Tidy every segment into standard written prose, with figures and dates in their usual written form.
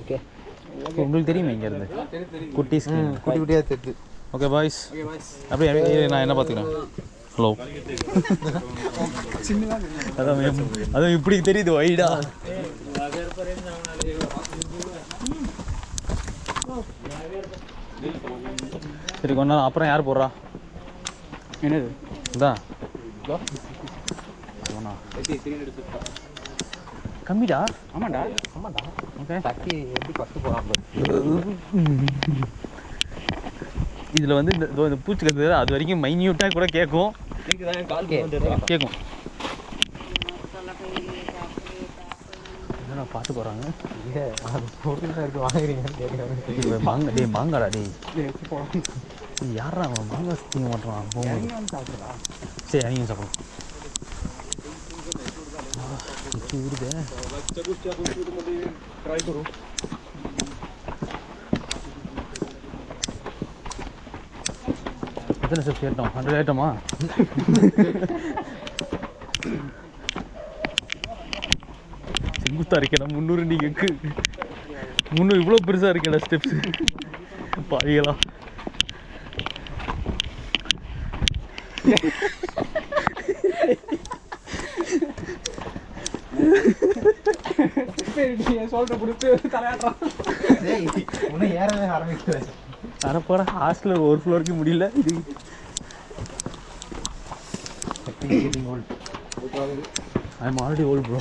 Okay உங்களுக்கு தெரியுமா இங்கே இருந்து குட்டி ஸ்கிரீன் குட்டி குட்டியாக தெரியுது. ஓகே பாய்ஸ் அப்படியே நான் என்ன பார்த்துக்கிறேன். ஹலோ அதான் இப்படி தெரியுது வைடா. சரி கொஞ்ச நாள் அப்புறம் யார் போடுறா? என்னது இதான் கம்மிடா. ஆமாண்டா ஆமாண்டா. ஓகே சக்தி எப்படி ஃபஸ்ட்டு போகிறான். இதில் வந்து இந்த பூச்சி கற்றுது அது வரைக்கும் மைன்யூட்டாக கூட கேட்கும். கேட்கும். என்னடா பார்த்து போகிறாங்க. இல்லை அது பொருள் இருக்கு வாங்குறீங்கன்னு கேட்குறாங்க. மாங்க டே மாங்காடா டே யாரா அவன் மாங்காய் திங்க மாட்டான் போகும்போது. சரி அவங்க சாப்பிடும் ஊருதே. எத்தனை ஸ்டெப்ஸ் ஏட்டோம்? 100 ஏட்டோமா? செங்குத்தா இருக்கேடா 300. நீங்கள் 300 இவ்வளோ பெருசாக இருக்கேடா ஸ்டெப்ஸ். பாதிகளா ஏறவே ஆரம்பிக்கிறேன். அரைப்போட ஹாஸ்டலில் ஒரு ஃப்ளோருக்கு முடியல. இது I am already old bro.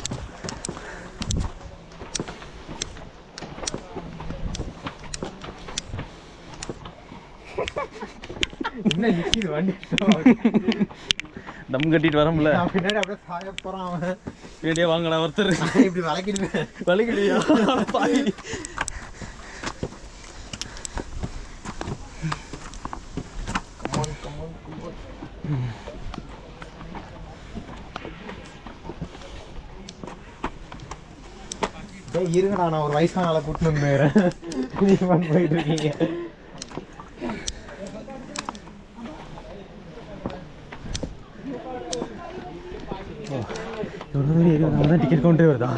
என்ன நிற்கிது வண்டி தம் கட்டிட்டு வரோம்ல. பின்னாடி அப்படியே சாய போகிறான் அவன். பின்னாடியே வாங்கடா ஒருத்தர். இப்படி வளைக்கிடுவேன். வலிக்கலையா பாய். இருங்கண்ணா நான் ஒரு வயசான ஆளை கூட்டிட்டு வந்துடுறேன். போயிட்டு இருக்கீங்க. நம்ம தான் டிக்கெட் கவுண்டே வருதா?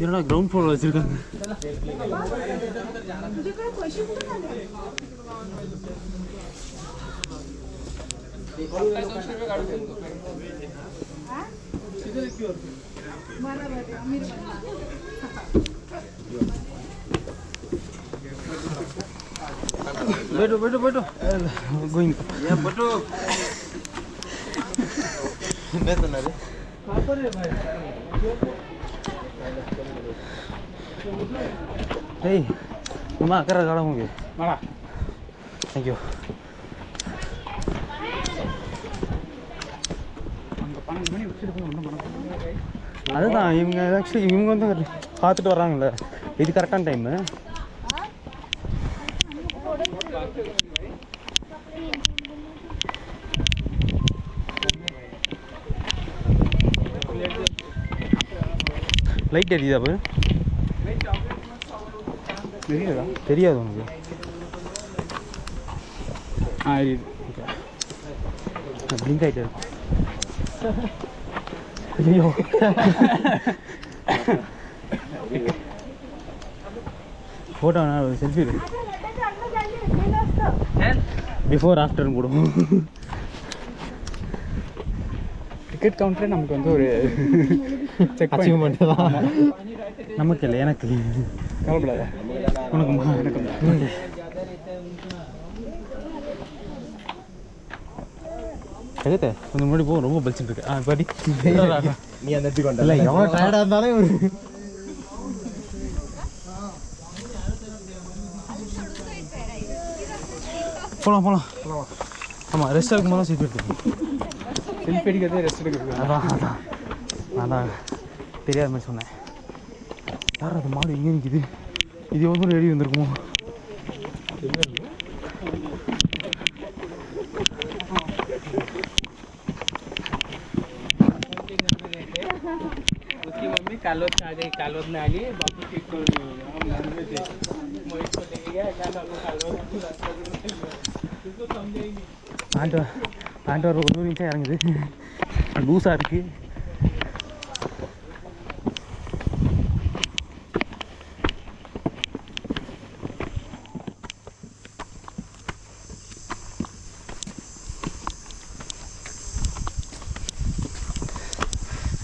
என்னடா கிரவுண்ட் ஃப்ளோர் வச்சிருக்காங்க. बैठो बैठो बैठो गोइंग या बैठो मैं तो ना रे कहां पर है भाई हे मम्मा कर गाड़ा होंगे माड़ा थैंक यू அங்க 12 மணி வச்சிட்டு போய் ஒண்ணும் பண்ண முடியாது. அதுதான் இவங்க ஆக்சுவலி இவங்க வந்து பார்த்துட்டு வர்றாங்கல்ல, இது கரெக்டான டைமு. லைட் எரியுதா? அப்போ தெரியாதா? தெரியாது உனக்கு? எரியுது. ஓகே பிளிங்க் ஆகிட்டு இருக்கும். ஐயோ ஃபோட்டோ செல்ஃபி பிஃபோர் ஆஃப்டர்னு போடுவோம். டிக்கெட் கவுண்டரே நமக்கு வந்து ஒரு அச்சீவ்மெண்ட் தான். நமக்கு இல்லை, எனக்கு கவலைப்படாத. உனக்குமா? எனக்கு கழுத்தை கொஞ்சம் முன்னாடி போகும், ரொம்ப பலிச்சுட்டு இருக்கு. படி நீ அந்த இடத்துக்கு கொண்டல எவ்வளோ டயர்டாக இருந்தாலும் ஒரு போகலாம் போகலாம். ஆமாம், ரெஸ்ட் எடுக்கும் போது தான் செல்ஃபி எடுத்துக்கணும். செல்ஃபி எடுக்கிறதே ரெஸ்ட் எடுக்கிறது. அதான் அதான் அதான் தெரியாத மாதிரி சொன்னேன். யார் அது மாடு எங்கே நிற்கிது? இது எவ்வளோ ரெடி வந்திருக்குமோ? उसकी मम्मी कालोद से आ गई, कालोद में आ गई, बापू ठीक कर दी मोहित को लेके गया कालोद उसको समझे ही नहीं. பேண்ட் ஒரு 1 நிமிஷம் இறங்குது, லூஸாக இருக்குது.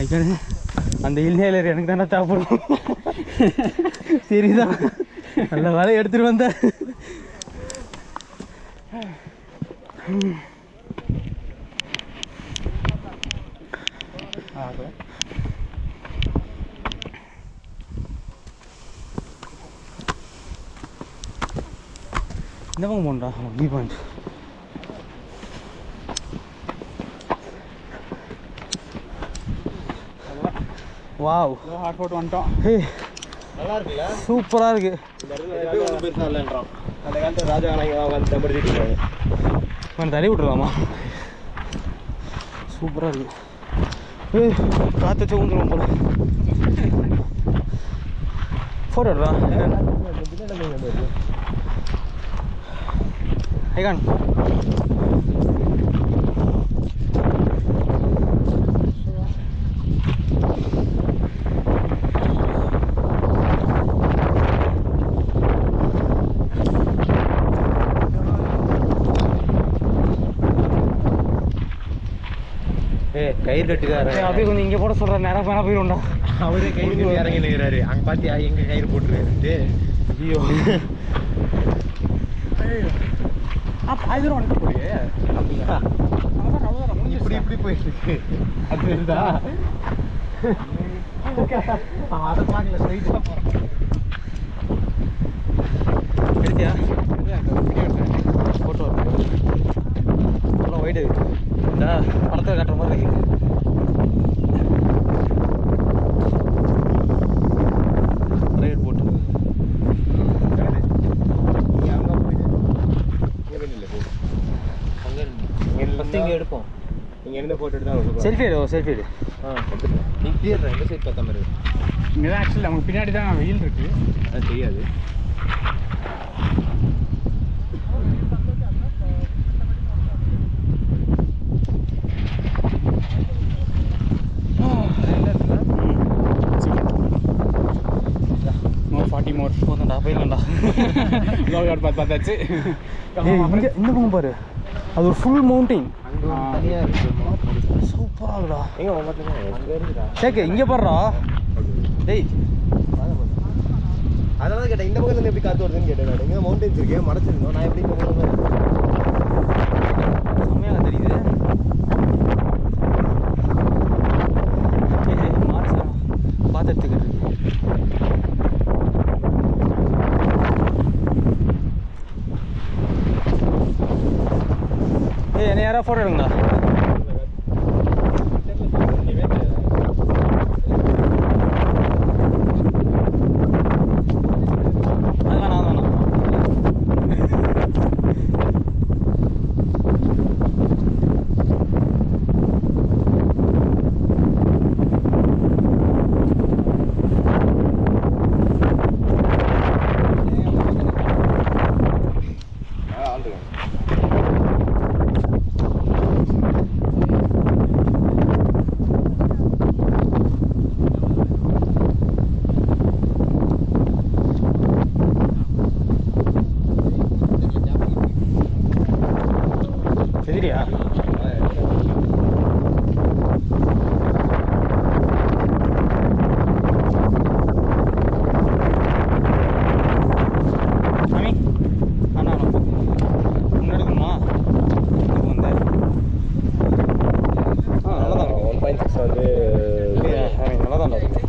ஐக்கானு அந்த இல்நேலர் எனக்கு தானே தேவைப்படும். சரிதான், நல்ல வேலை எடுத்துகிட்டு வந்தேன். இந்த பக்கம் bonda view point. Wow, hot போட்டு வந்துட்டோம். நல்லா இருக்குல்ல, சூப்பராக இருக்கு. அந்த காலத்தில் ராஜா கொஞ்சம் தள்ளி விட்டுருலாமா? சூப்பராக இருக்கு. காற்று ஊந்துடும் போல. ஃபோட்டோ எடுறா ஐகான். கயிறு கட்டுக்காரு அப்படியே கொஞ்சம் இங்கே போட சொல்கிற நேரம் வேணா போயிடும்டா. அவரே கயிறு இறங்கி நிற்கிறாரு. அங்கே பார்த்தியா எங்கே கயிறு போட்டுருக்காரு. ஐயோ அது உனக்கு போய் அப்படியா? இப்படி போயிட்டு இருக்கு. அது இருந்தா அதை பார்க்கல, ஸ்ட்ரைட்டாக போகிறேன். எடுத்தியா ஃபோட்டோ நல்லா ஒயிட் இந்த படத்தில் காட்டுற மாதிரி இருக்கு. ரைட் போட்டு இங்கே எடுப்போம். இங்கே இருந்து ஃபோட்டோ எடுத்து செல்ஃபி எடு, செல்ஃபி எடு. நீ கிளியர் எந்த சைட் பார்த்த மாதிரி இருக்கு. இங்கே தான் ஆக்சுவலி நமக்கு பின்னாடி தான் வெயில் இருக்குது. அது தெரியாது. போதும்டா, போயிடலாம்டா. பார்த்தாச்சு. இங்கே இந்த பக்கம் பாரு, அது ஒரு ஃபுல் மவுண்டிங். தனியாக இருக்கு. சூப்பராக இருக்குடா. எங்கே இருக்குடா கேட்க இங்கே பாடுறா. டேய் அதனால கேட்டேன், இந்த பக்கத்துல எப்படி காற்று வருதுன்னு கேட்டேன். நான் இங்கே மவுண்டன்ஸ் இருக்கேன், மறைச்சிருந்தோம். நான் எப்படி இந்த பக்கம் செம்மையாக தெரியுது. மார்ச் பார்த்துட்டு இருக்கு. என்ன யாரா ஃபோட்டோ எடுங்கண்ணா. சரியா? சாமி அண்ணா முன்னாடி இருக்குமா? இதுக்கு வந்து நல்லா தான் இருக்கு. 1.6 வந்து நல்லா தான் இருக்கு.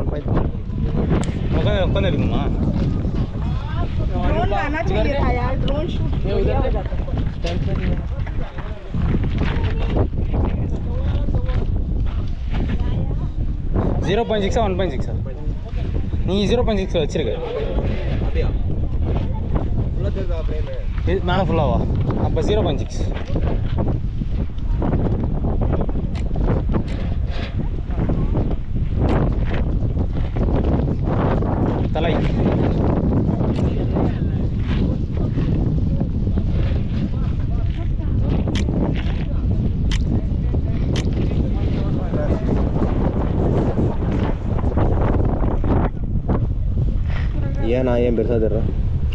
1.6 உட்காந்து இருக்குமா? ड्रोन लाना चाहिए था यार, ड्रोन शूट किया हो जाता। 0.6 1.6 நீ 0.6 வச்சிருக்க. அப்படியா? ஃபுல்லாக தெரியுதா அப்படின்னு? இது மேலே ஃபுல்லாவா? அப்போ 0.6. நான் ஏன் பெருசாக தர்றேன்?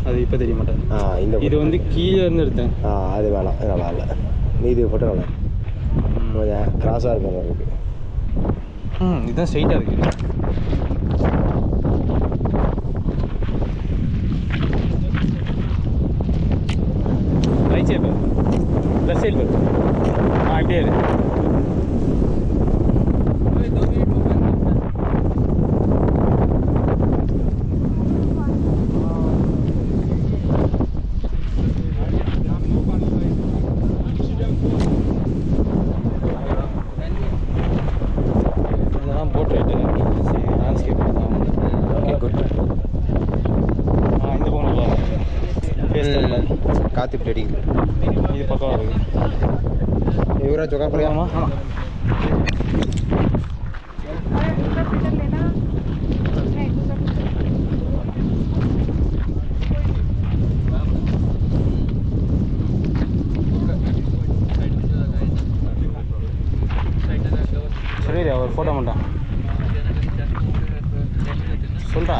அது இப்போ தெரிய மாட்டேன். இந்த இது வந்து கீழே இருந்து எடுத்தேன். அது வேணாம், நல்லா இல்லை. இது ஃபோட்டோ நல்லா கொஞ்சம் கிராஸாக இருக்கிற மாதிரி இருக்குது. இதுதான் ஸ்ட்ரைட்டாக இருக்குது. ரைட் சைடு பாரு, லெஃப்ட் சைடு பாரு. இப்படியே இருக்கு. இதெல்லாம் போர்ட்ரேட்டு, லேண்ட்ஸ்கேப். Okay, good. இந்த பக்கம் நல்லா காற்று இப்படி அடிக்குது. இது பக்கம் இருக்குது. யுவராஜ் உட்கார போறியாமா? ஆமாம். சரி, ஒரு ஃபோட்டோ மட்டும் சொல்கிறா.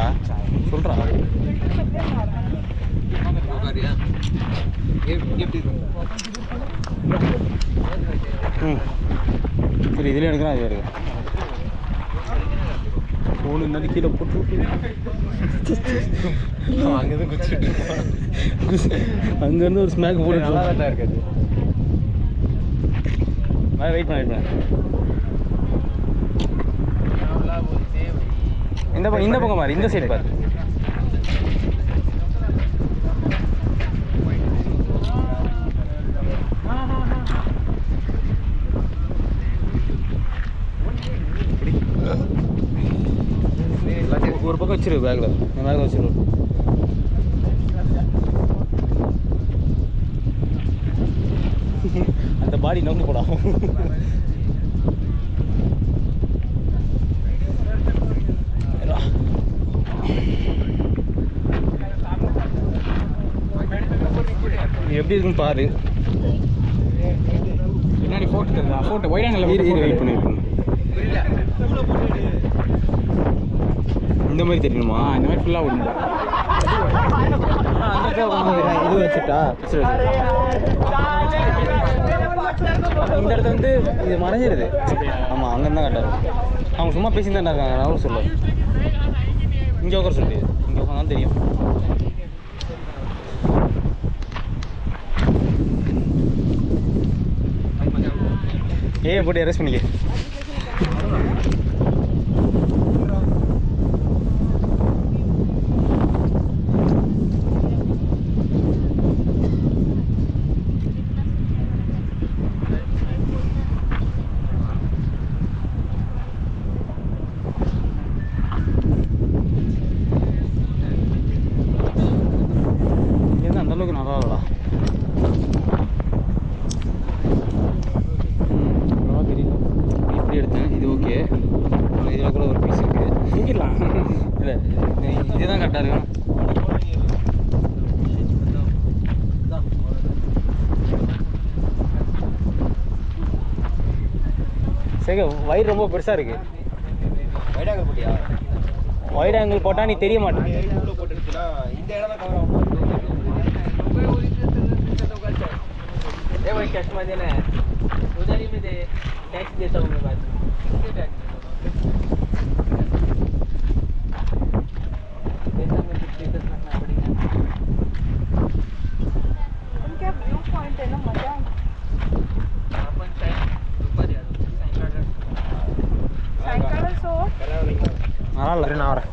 சரி, இதில் எடுக்கிறேன், இதில் எடுக்கிறேன். ஃபோனு இருந்தாலும் கீழே போட்டு அங்கேருந்து குச்சிட்டு அங்கேருந்து ஒரு ஸ்மேக் போட்டு நல்லா தான் இருக்குது. வெயிட் பண்ண இந்த பக்கம் பாரு, இந்த சைடு பாரு. ஒரு பக்கம் வச்சிரு, பேக்கில் பேக்கில் வச்சிரு. அந்த பாடி நம்பு போடா. எப்படி இருக்குன்னு பாரு. பின்னாடி ஃபோட்டோ ஒயிட் ஆங்கிள் வெயிட் பண்ணி இந்த மாதிரி தெரியணுமா? இந்த மாதிரி ஃபுல்லாக விடுங்க. இது வச்சுட்டா இந்த இடத்துல வந்து இது மறைஞ்சிருது. ஆமாம், அங்கேருந்து தான் கரெக்டாக இருக்கும். அவங்க சும்மா பேசி தான் இருக்காங்க. நான் சொல்ல இங்கே உட்கார சொல்லி, இங்கே உட்காந்து தெரியும். போட்டு அரெஸ்ட் பண்ணிக்க. இங்கேருந்து அந்தளவுக்கு நல்லா இல்லடா. எடுத்தேன், இது ஓகே. இதில் கூட ஒரு பீஸ் இருக்குது. தூக்கிடலாம். இல்லை, இதுதான் கரெக்டாக இருக்கும். சரி, வயிறு ரொம்ப பெருசாக இருக்குது. வைட் ஆங்கிள் போட்டியா? வைட் ஆங்கிள் போட்டால் நீ தெரிய மாட்டேன். போட்டுருச்சுன்னா இந்த இடம் தான் கவர் ஆகும். चश्मा देना है, उधर ही में दे, टैक्स देता हूँ मैं बाद में. किसके टैक्स देता हूँ? स्टेटस रखना पड़ेगा. उनका व्यू पॉइंट है ना, मजा है. अपन साइड ऊपर यार, साइड साइकिल सो நல்லா இல்லை. நான் வரேன்.